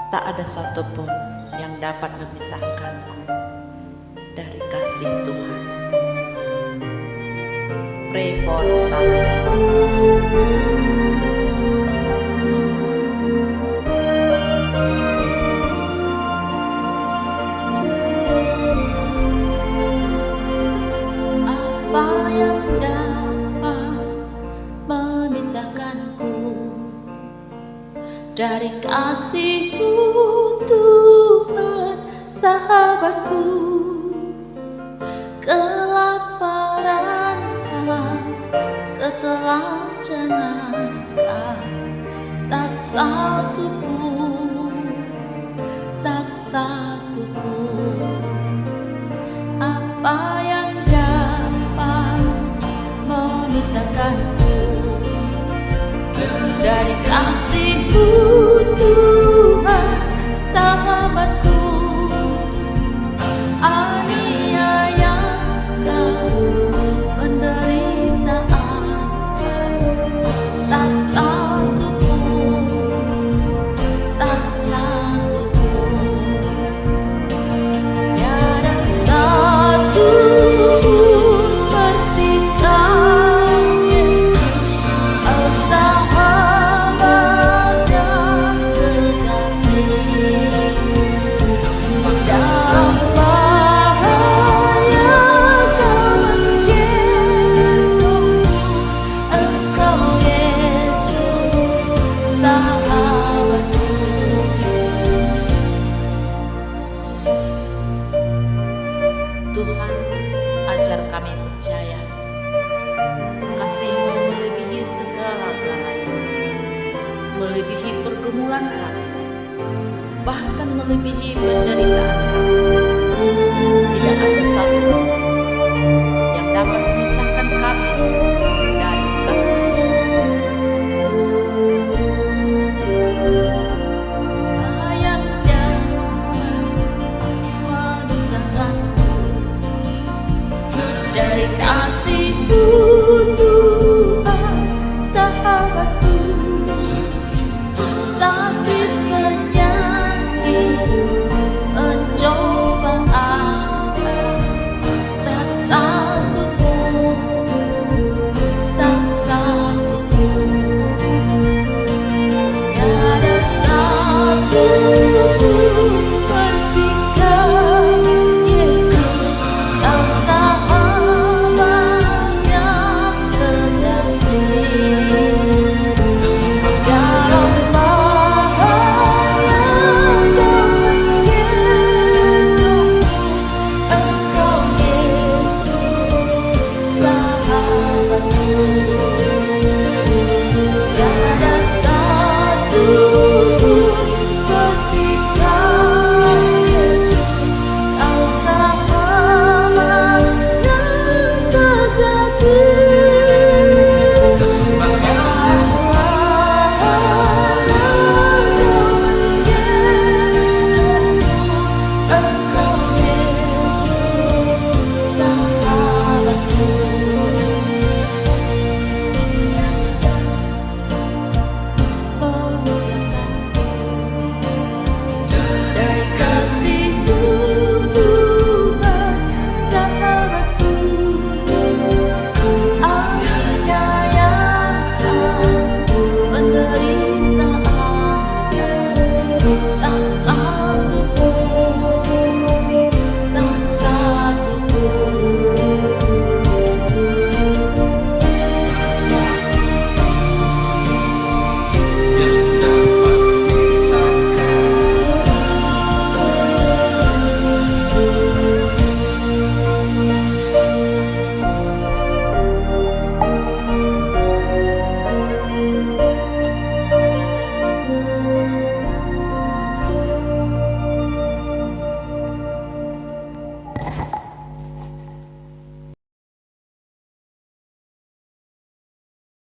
Tak ada satupun yang dapat memisahkanku dari kasih Tuhan. Pray for Talaga. Apa yang dapat memisahkanku dari kasih-Mu, Tuhan, sahabatku? Kelaparan, ketelanjangan, tak satu pun, tak satu pun. Apa yang dapat memisahkanku dari kasih-Mu, Tuhan, sahabatku? Tuhan, ajar kami percaya kasih-Mu melebihi segala galanya, melebihi pergumulan kami, bahkan melebihi penderitaan kami. Tidak ada satu yang dapat memisahkan kami dari kasih-Mu. Dari kasih-Mu, Tuhan, sahabatku.